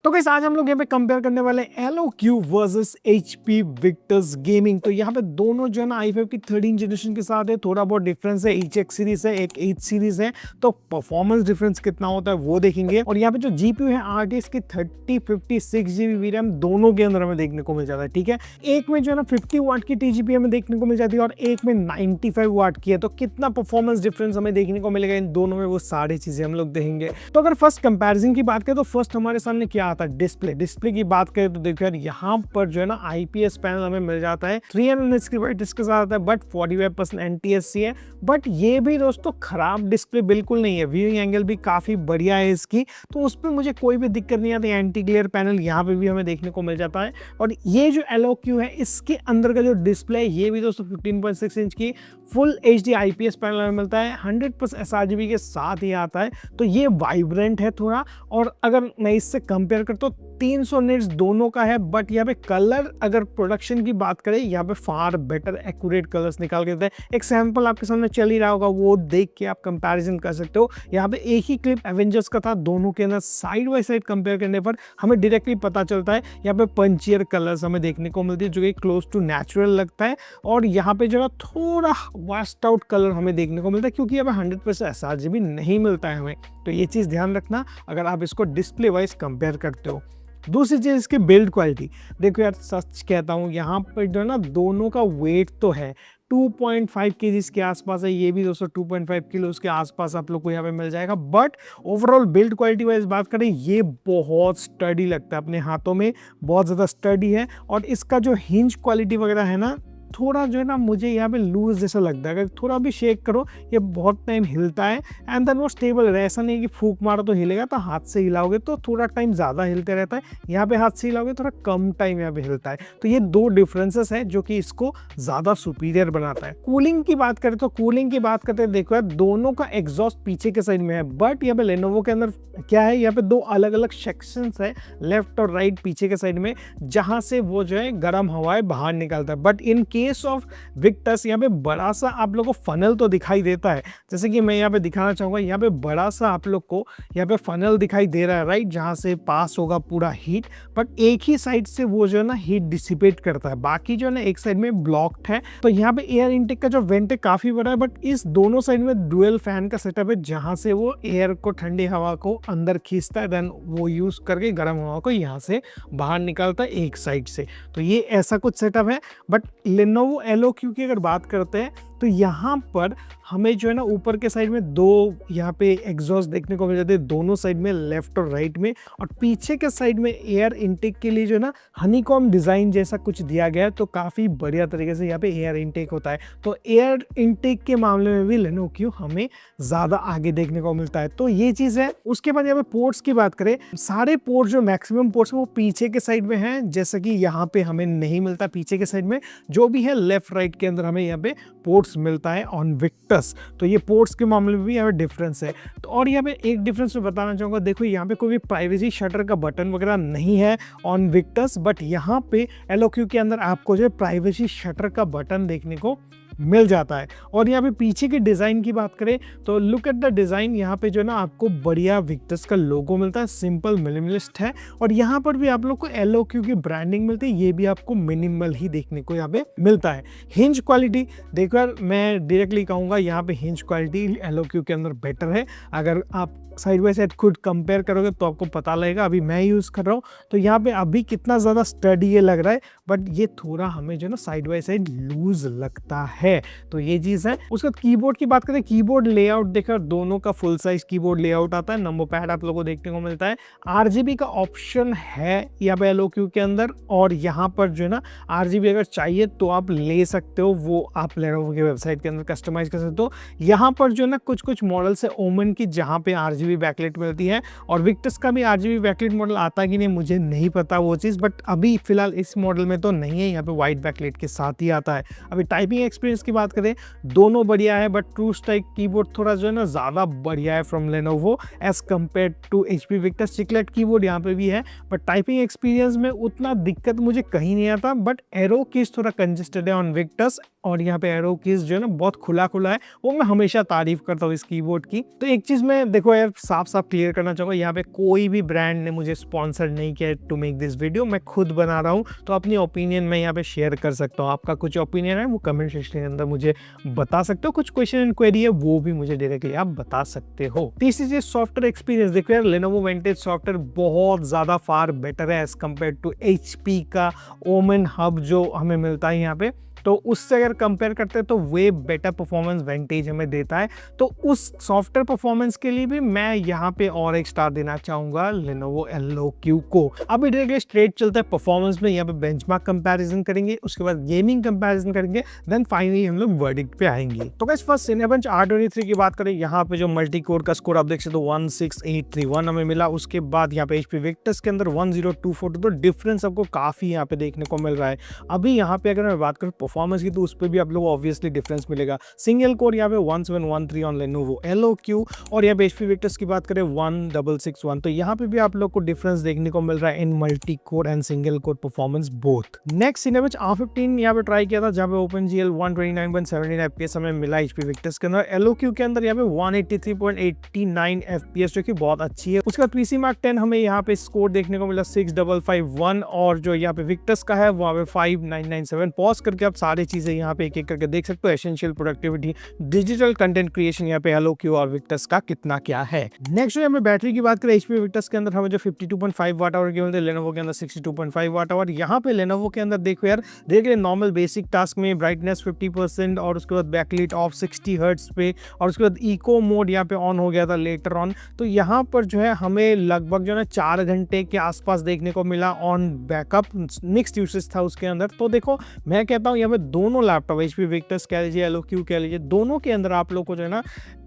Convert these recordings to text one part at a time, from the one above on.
तो गाइस आज हम लोग यहाँ पे कंपेयर करने वाले LOQ versus HP Victus gaming. तो यहाँ पे दोनों जो है ना i5 की 13 जनरेशन के साथ है, थोड़ा बहुत डिफरेंस है। each X सीरीज है, एक 8 सीरीज है, तो परफॉर्मेंस डिफरेंस कितना होता है वो देखेंगे। और यहाँ पे जो GPU है RTX की 3056 GB VRAM दोनों के अंदर हमें देखने को मिल जाता है। ठीक है, एक में जो है ना 50 वाट की TGP हमें देखने को मिल जाती है और एक में 95 वाट की है। तो कितना परफॉर्मेंस डिफरेंस हमें देखने को मिलेगा इन दोनों में, वो सारी चीजें हम लोग देखेंगे। तो अगर फर्स्ट कंपैरिजन की बात करें तो फर्स्ट हमारे सामने क्या आता है, डिस्प्ले की बात करें तो देखो यार यहाँ पर जो है ना IPS पैनल हमें मिल जाता है। 300 nits की ब्राइटनेस के साथ आता है, बट 45% NTSC है। बट ये भी दोस्तों खराब डिस्प्ले बिल्कुल नहीं है, व्यूइंग एंगल भी काफी बढ़िया है इसकी, तो उस पर मुझे कोई भी दिक्कत नहीं आती। एंटी ग्लेयर पैनल यहाँ पे भी हमें देखने को मिल जाता है। और ये जो LOQ है इसके अंदर का जो डिस्प्ले है ये भी दोस्तों 15.6 इंच की फुल HD IPS पैनल हमें मिलता है, 100% sRGB के साथ ही आता है। तो ये वाइब्रेंट है थोड़ा। और अगर मैं इससे कंपेयर करता हूँ 300 निट्स दोनों का है, बट यहाँ पे कलर अगर प्रोडक्शन की बात करें यहाँ पे फार बेटर एक्यूरेट कलर्स निकाल के देते हैं। एक सैंपल आपके सामने चल ही रहा होगा, वो देख के आप कंपैरिजन कर सकते हो। यहाँ पे एक ही क्लिप एवेंजर्स का था, दोनों के अंदर साइड बाय साइड कंपेयर करने पर हमें डायरेक्टली पता चलता है। यहाँ पे पंचियर कलर्स हमें देखने को मिलती है जो कि क्लोज टू नेचुरल लगता है। और यहाँ पे जो है थोड़ा वास्ट आउट कलर हमें देखने को मिलता है, क्योंकि यहाँ पे 100% sRGB नहीं मिलता है हमें। तो ये चीज़ ध्यान रखना अगर आप इसको डिस्प्ले वाइज कंपेयर करते हो। दूसरी चीज़ इसकी बिल्ड क्वालिटी, देखो यार सच कहता हूँ यहाँ पर जो है ना दोनों का वेट तो है 2.5 kg के आसपास है, ये भी दोस्तों 2.5 किलो के आसपास आप लोग को यहाँ पे मिल जाएगा। But overall build quality wise बात करें ये बहुत स्टडी लगता है, अपने हाथों में बहुत ज़्यादा स्टडी है। और इसका जो हिंज क्वालिटी वगैरह है ना, थोड़ा जो है ना मुझे यहाँ पे लूज जैसा लगता है। अगर थोड़ा भी शेक करो ये बहुत टाइम हिलता है, एंड देन वो स्टेबल है। ऐसा नहीं कि फूक मारो तो हिलेगा, तो हाथ से हिलाओगे तो थोड़ा टाइम ज़्यादा हिलते रहता है, यहाँ पे हाथ से हिलाओगे थोड़ा कम टाइम यहाँ पे हिलता है। तो ये दो डिफरेंसेस है जो कि इसको ज़्यादा सुपीरियर बनाता है। कूलिंग की बात करें तो कूलिंग की बात करते हैं, देखो यार दोनों का एग्जॉस्ट पीछे के साइड में है, बट यहाँ पे लेनोवो के अंदर क्या है, यहाँ पे दो अलग अलग सेक्शंस है, लेफ्ट और राइट पीछे के साइड में, जहाँ से वो जो है गर्म हवाएं बाहर निकलता है। But in case of Victus यहाँ पे बड़ा सा आप लोग को फनल तो दिखाई देता है, जैसे कि मैं यहाँ पे दिखाना चाहूंगा। यहाँ पे बड़ा सा आप लोग को यहाँ पे फनल दिखाई दे रहा है, राइट, जहाँ से पास होगा पूरा हीट। बट एक ही साइड से वो जो है ना हीट डिसिपेट करता है, बाकी जो है ना एक साइड में ब्लॉक्ड है। तो यहाँ पे एयर इनटेक का जो वेंट है काफी बड़ा है, बट इस दोनों साइड में डुअल फैन का सेटअप है, जहाँ से वो एयर को, ठंडी हवा को अंदर खींचता है, देन वो यूज करके गर्म हवा को यहाँ से बाहर निकालता है एक साइड से। तो ये ऐसा कुछ सेटअप है। बट लेनोवो LOQ की अगर बात करते हैं तो यहाँ पर हमें जो है ना ऊपर के साइड में दो यहाँ पे एग्जॉस्ट देखने को मिल जाते हैं, दोनों साइड में, लेफ्ट और राइट में। और पीछे के साइड में एयर इनटेक के लिए जो है ना हनीकॉम डिजाइन जैसा कुछ दिया गया है, तो काफी बढ़िया तरीके से यहाँ पे एयर इनटेक होता है। तो एयर इनटेक के मामले में भी LENOQ हमें ज्यादा आगे देखने को मिलता है, तो ये चीज है। उसके बाद यहाँ पे पोर्ट्स की बात करें, सारे पोर्ट्स जो मैक्सिमम पोर्ट्स वो पीछे के साइड में है, जैसा कि यहाँ पे हमें नहीं मिलता पीछे के साइड में। जो भी है लेफ्ट राइट के अंदर हमें यहाँ पे पोर्ट्स मिलता है ऑन विक्टर्स। तो ये पोर्ट्स के मामले में भी यहाँ पे डिफरेंस है। तो और यहाँ पे एक डिफरेंस मैं बताना चाहूंगा, देखो यहाँ पे कोई भी प्राइवेसी शटर का बटन वगैरह नहीं है ऑन विक्टर्स, बट यहाँ पे LOQ के अंदर आपको जो है प्राइवेसी शटर का बटन देखने को मिल जाता है। और यहाँ पे पीछे की डिज़ाइन की बात करें तो लुक एट द डिज़ाइन, यहाँ पे जो है ना आपको बढ़िया विक्टर्स का लोगो मिलता है, सिंपल मिनिमलिस्ट है। और यहाँ पर भी आप लोग को LOQ की ब्रांडिंग मिलती है, ये भी आपको मिनिमल ही देखने को यहाँ पे मिलता है। हिंज क्वालिटी देखो यार, मैं डायरेक्टली कहूँगा यहाँ पे हिंज क्वालिटी LOQ के अंदर बेटर है। अगर आप साइड बाय साइड खुद कंपेयर करोगे तो आपको पता लगेगा। अभी मैं यूज़ कर रहा हूँ तो यहाँ पे अभी कितना ज़्यादा स्टडी ये लग रहा है, बट ये थोड़ा हमें जो है ना साइड बाय साइड लूज लगता है। तो ये चीज़ है। उसके बाद कीबोर्ड की बात करें, कीबोर्ड लेआउट देखकर दोनों का फुल साइज कीबोर्ड लेआउट आता है, नंबर पैड आप लोगों को देखने को मिलता है। RGB का ऑप्शन है यहाँ पे LOQ के अंदर, और यहाँ पर जो है ना RGB अगर चाहिए तो आप ले सकते हो, वो आप लेनोवो की वेबसाइट के अंदर कस्टमाइज कर सकते हो। यहाँ पर जो है ना कुछ कुछ मॉडल्स है ओमन की जहाँ पे RGB बैकलाइट मिलती है, और विक्टर्स का भी RGB बैकलाइट मॉडल आता है कि नहीं मुझे नहीं पता वो चीज़, बट अभी फिलहाल इस मॉडल में तो नहीं है, यहाँ पे वाइट बैकलाइट के साथ ही आता है। अभी टाइपिंग एक्सपीरियंस एक्सपीरियंस की बात करें दोनों बढ़िया है, बट ट्रू स्ट्राइक कीबोर्ड थोड़ा जो है ना ज़्यादा बढ़िया है from Lenovo as compared to HP Victus. Chiclet keyboard यहाँ पे भी है, बट टाइपिंग एक्सपीरियंस में उतना दिक्कत मुझे कहीं नहीं आता, बट एरो कीज थोड़ा कंजेस्टेड है ऑन विक्टस, और यहाँ पे एरो कीज जो है ना बहुत खुला खुला है, वो मैं हमेशा तारीफ करता हूँ इस कीबोर्ड की। तो एक चीज मैं देखो यार साफ साफ क्लियर करना चाहूंगा, यहाँ पे कोई भी ब्रांड ने मुझे स्पॉन्सर नहीं किया टू मेक दिस वीडियो, मैं खुद बना रहा हूँ, तो अपनी ओपिनियन मैं यहाँ पे शेयर कर सकता हूँ। आपका कुछ ओपिनियन है वो कमेंट सेक्शन के अंदर मुझे बता सकते हो, कुछ क्वेश्चन एंड क्वेरी है वो भी मुझे डायरेक्टली आप बता सकते हो। तीसरी चीज सॉफ्टवेयर एक्सपीरियंस, देखो यार लेनोवो वेंटेज सॉफ्टवेयर बहुत ज्यादा फार बेटर है एज कम्पेयर टू HP का ओमेन हब जो हमें मिलता है यहाँ पे, तो उससे अगर कंपेयर करते हैं तो वे बेटर परफॉर्मेंस वेंटेज हमें देता है। तो उस सॉफ्टवेयर परफॉर्मेंस के लिए भी मैं यहाँ पे और एक स्टार देना चाहूंगा लेनोवो LOQ को। अभी डायरेक्टली स्ट्रेट चलता है परफॉर्मेंस में, यहाँ पे बेंचमार्क कंपैरिजन करेंगे, उसके बाद गेमिंग कंपैरिजन करेंगे, देन फाइनली हम लोग वर्डिक्ट पे आएंगे। तो गाइस फर्स्ट सिनेबेंच R23 की बात करें, यहाँ पे जो मल्टी कोर का स्कोर आप देख सकते हो 16831 हमें मिला। उसके बाद यहाँ पे HP विक्टस के अंदर 10242, तो डिफरेंस आपको काफी यहाँ पे देखने को मिल रहा है। अभी यहाँ पे अगर मैं बात करूँ परफॉर्मेंस की, तो उस पर भी आप लोग ऑब्वियसली डिफरेंस मिलेगा। सिंगल कोर यहाँ पे 1713 ऑन लेनोवो LOQ, और यहाँ पे HP विक्टस की बात करें 1661, तो यहाँ पे भी आप लोग को डिफरेंस देखने को मिल रहा है in multi core and single core performance both. Next Cinebench R15 यहाँ पे ट्राई किया था, जहाँ पे OpenGL 129.17 FPS हमें मिला HP विक्टस के अंदर। LOQ के अंदर यहाँ पे 183.89 FPS जो कि बहुत अच्छी है। उसका PC Mark 10 हमें यहाँ पे स्कोर देखने को मिला 6551, और जो यहाँ पे विक्टस का है वहाँ पे 5997। पॉज करके आप सारी चीजें यहाँ पे एक एक करके देख सकते हो, essential productivity, digital content creation, यहाँ पे LOQ और विक्टस का कितना क्या है। नेक्स्ट जो हमें बैटरी की बात करें, HP विक्टस के अंदर हमें जो 52.5 वाट आवर की मिलती है, लेनोवो के अंदर 62.5 वाट आवर। यहाँ पे लेनोवो के अंदर देखो यार, देख रहे नॉर्मल बेसिक टास्क में ब्राइटनेस 50%, और उसके बाद बैकलाइट ऑफ 60 हर्ट्ज पे, और उसके बाद इको मोड यहाँ पे ऑन हो गया था लेटर ऑन। तो यहाँ पर जो है हमें लगभग जो है 4 घंटे के आसपास देखने को मिला ऑन बैकअप, मिक्स्ड यूसेज था उसके अंदर। तो देखो मैं कहता हूँ यहाँ पे दोनों लैपटॉप HP विक्टस कह लीजिए, LOQ कह लीजिए, दोनों के अंदर आप लोग को जो है ना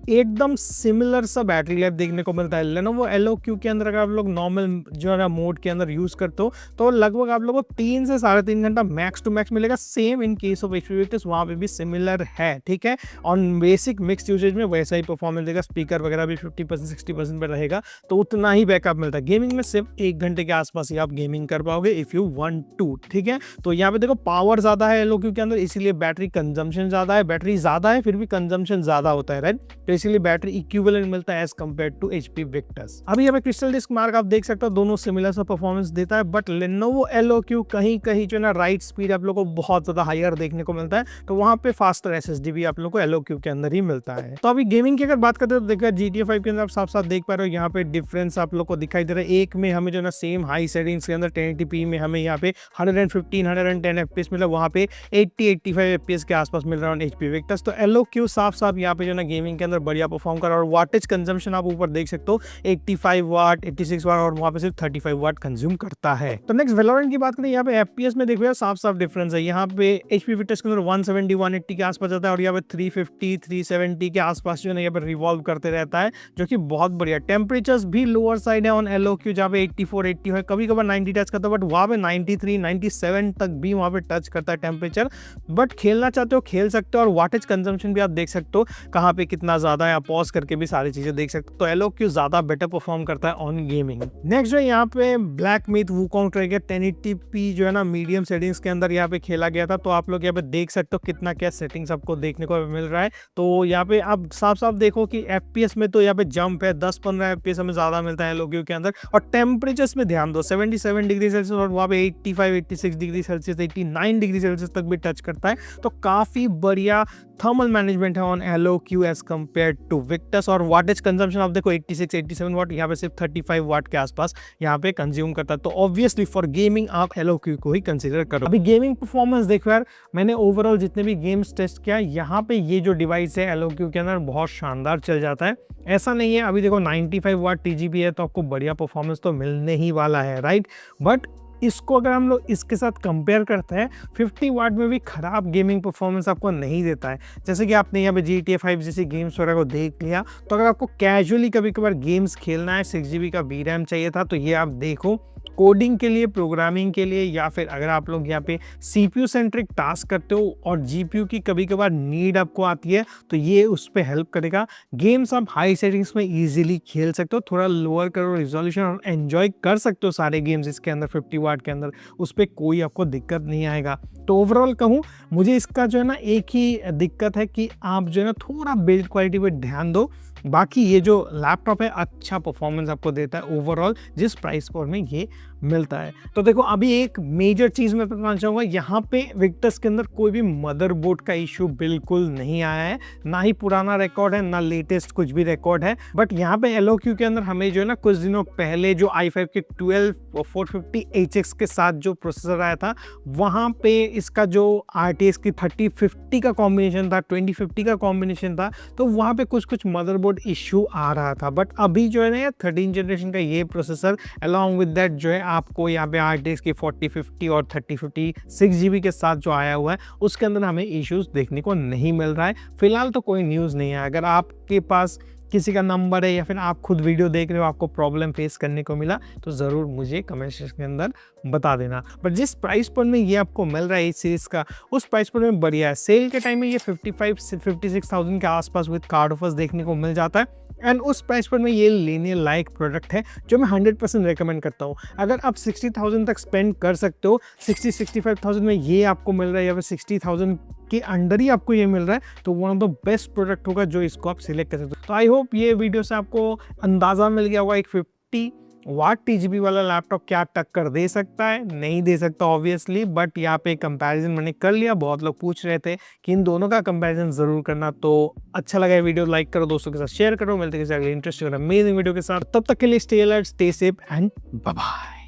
एकदम सिमिलर सा बैटरी लाइफ देखने को मिलता है। लेनोवो LOQ के अंदर अगर आप लोग नॉर्मल जो है ना मोड के अंदर यूज करते हो, तो लगभग आप लोगों को 3 से 3.5 घंटा मैक्स टू मैक्स मिलेगा। Same in case of HP Victus वहाँ पे भी सिमिलर है, ठीक है। ऑन बेसिक मिक्स यूसेज में वैसा ही परफॉर्मेंस देगा, स्पीकर वगैरह भी 50% 60% पे रहेगा, तो उतना ही बैकअप मिलता है। गेमिंग में सिर्फ 1 घंटे के आसपास ही आप गेमिंग कर पाओगे इफ यू वांट टू, ठीक है। तो यहाँ पे देखो पावर ज्यादा है LOQ के अंदर, इसीलिए बैटरी कंजम्पशन ज्यादा है, बैटरी ज्यादा है फिर भी कंजम्पशन ज्यादा होता है, राइट। तो इसीलिए बैटरी इक्विवेलेंट मिलता है as compared to HP Victus. अभी यहाँ पे क्रिस्टल डिस्क मार्क आप देख सकते हो, दोनों सिमिलर सा परफॉर्मेंस देता है, बट लेनोवो LOQ कहीं कहीं जो ना राइट स्पीड आप लोग को बहुत ज्यादा हायर देखने को मिलता है, तो वहां पे फास्टर SSD भी आप लोग को LOQ के अंदर ही मिलता है। तो अभी गेमिंग की अगर बात करते हो तो देखो GTA 5 के अंदर आप साफ साफ देख पा रहे हो, यहाँ पे डिफरेंस आप लोग को दिखाई दे रहा है। एक में हमें जो ना सेम हाई सेटिंग्स के अंदर 1080p में हमें यहाँ पे 110 FPS मिला, वहाँ पे 80-85 FPS के आसपास मिल रहा है HP विक्टस। तो LOQ साफ साफ यहाँ पे जो ना गेमिंग के अंदर बढ़िया परफॉर्म कर रहा है, और वाटेज कंजम्पशन आप ऊपर देख सकते हो 85 वाट 86 वाट, और वहाँ पे सिर्फ 35 वाट कंज्यूम करता है। तो नेक्स्ट वेलोरेंट की बात करें, यहाँ पे FPS में देखो यार साफ साफ डिफरेंस है। यहाँ पे HP विक्टस के अंदर 170 180 के आसपास जाता है, और यहाँ पे 350 370 के आसपास जो है यहाँ पे रिवॉल्व करते रहता है, जो कि बहुत बढ़िया। टेम्परेचर्स भी लोअर साइड है ऑन LOQ, जहाँ पे 84 80 है, कभी कभार 90 टच करता है, बट वहाँ पे 93 97 तक भी वहाँ पे टच करता है टेम्परेचर। बट खेलना चाहते हो खेल सकते हो, और वाटेज कंजम्पशन भी आप देख सकते हो कहाँ पे कितना ज्यादा है, आप पॉज करके भी सारी चीजें देख सकते हो। तो LOQ ज्यादा बेटर परफॉर्म करता है ऑन गेमिंग। नेक्स्ट जो है यहाँ पे ब्लैक मिथ वुकोंग ट्राई किया, 1080p जो है ना मीडियम सेटिंग्स के अंदर यहाँ पे खेला गया था, तो आप लोग यहाँ पे देख सकते हो कितना क्या सेटिंग्स आपको देखने को मिल रहा है। तो यहाँ पे आप साफ साफ देखो कि FPS में तो यहाँ पे जंप है, 10-15 FPS हमें ज्यादा मिलता है LOQ के अंदर। और टेम्परेचर्स में ध्यान दो, 77 डिग्री सेल्सियस, और वहाँ पे 85-86 डिग्री सेल्सियस 89 डिग्री सेल्सियस तक भी टच करता है। तो काफी बढ़िया थर्मल मैनेजमेंट है on LOQ as compared to Victus. और वाटेज कंजम्पशन आप देखो 86-87 वाट, यहाँ पे सिर्फ 35 वाट के आसपास यहाँ पे कंज्यूम करता है। तो ऑब्वियसली फॉर गेमिंग आप LOQ को ही कंसीडर करो। अभी गेमिंग परफॉर्मेंस देखो यार, मैंने ओवरऑल जितने भी गेम्स टेस्ट किया, यहाँ पे ये जो डिवाइस है LOQ के अंदर बहुत शानदार चल जाता है। ऐसा नहीं है, अभी देखो 95 वाट TGP है, तो आपको बढ़िया परफॉर्मेंस तो मिलने ही वाला है, राइट। बट इसको अगर हम लोग इसके साथ कंपेयर करते हैं, 50 वाट में भी खराब गेमिंग परफॉर्मेंस आपको नहीं देता है। जैसे कि आपने यहाँ पे GTA 5 जैसी गेम्स वगैरह को देख लिया, तो अगर आपको कैजुअली कभी कभार गेम्स खेलना है, 6 GB का VRAM चाहिए था, तो ये आप देखो कोडिंग के लिए, प्रोग्रामिंग के लिए, या फिर अगर आप लोग यहाँ पे CPU सेंट्रिक टास्क करते हो और GPU की कभी कभार नीड आपको आती है, तो ये उस पर हेल्प करेगा। गेम्स आप हाई सेटिंग्स में इजीली खेल सकते हो, थोड़ा लोअर करो रिजोल्यूशन और एंजॉय कर सकते हो सारे गेम्स इसके अंदर 50 वाट के अंदर, उस पर कोई आपको दिक्कत नहीं आएगा। तो ओवरऑल कहूँ, मुझे इसका जो है ना एक ही दिक्कत है कि आप जो है ना थोड़ा बिल्ड क्वालिटी पे ध्यान दो। बाकी ये जो लैपटॉप है अच्छा परफॉर्मेंस आपको देता है ओवरऑल जिस प्राइस पॉइंट में ये मिलता है। तो देखो अभी एक मेजर चीज़ मैं बताना चाहूँगा, यहाँ पे विक्टर्स के अंदर कोई भी मदरबोर्ड का इशू बिल्कुल नहीं आया है, ना ही पुराना रिकॉर्ड है ना लेटेस्ट कुछ भी रिकॉर्ड है। बट यहाँ पे LOQ के अंदर हमें जो है ना कुछ दिनों पहले जो i5 के 12450HX के साथ जो प्रोसेसर आया था, वहाँ पे इसका जो RTX की 3050 का कॉम्बिनेशन था, 2050 का कॉम्बिनेशन था, तो वहाँ पे कुछ मदरबोर्ड इशू आ रहा था। बट अभी जो है ना 13 जनरेशन का ये प्रोसेसर अलॉन्ग विद दैट जो है आपको यहाँ पे RTX की 4050 और 3050 6GB के साथ जो आया हुआ है, उसके अंदर हमें इश्यूज देखने को नहीं मिल रहा है। फिलहाल तो कोई न्यूज़ नहीं है। अगर आपके पास किसी का नंबर है या फिर आप खुद वीडियो देख रहे हो, आपको प्रॉब्लम फेस करने को मिला, तो ज़रूर मुझे कमेंट सेक्शन के अंदर बता देना। बट जिस प्राइस पॉइंट में ये आपको मिल रहा है इस सीरीज़ का, उस प्राइस पॉइंट में बढ़िया है। सेल के टाइम में ये 55 से 56,000 के आसपास विद कार्ड ऑफर्स देखने को मिल जाता है, एंड उस प्राइस पर में ये लेने लायक प्रोडक्ट है जो मैं 100% रेकमेंड करता हूँ। अगर आप 60,000 तक स्पेंड कर सकते हो, 60-65,000 में ये आपको मिल रहा है या फिर 60,000 के अंडर ही आपको ये मिल रहा है, तो one of the best product होगा जो इसको आप सिलेक्ट कर सकते हो। तो आई होप ये वीडियो से आपको अंदाज़ा मिल गया होगा एक 50 वाट TGB वाला लैपटॉप क्या टक्कर दे सकता है, नहीं दे सकता ऑब्वियसली, बट यहाँ पे कंपैरिजन मैंने कर लिया। बहुत लोग पूछ रहे थे कि इन दोनों का कंपैरिजन जरूर करना, तो अच्छा लगा वीडियो लाइक करो, दोस्तों के साथ शेयर करो। मिलते हैं किसी अगले इंटरेस्टिंग और अमेजिंग वीडियो के साथ, तब तक के लिए stay alert, stay safe and bye bye.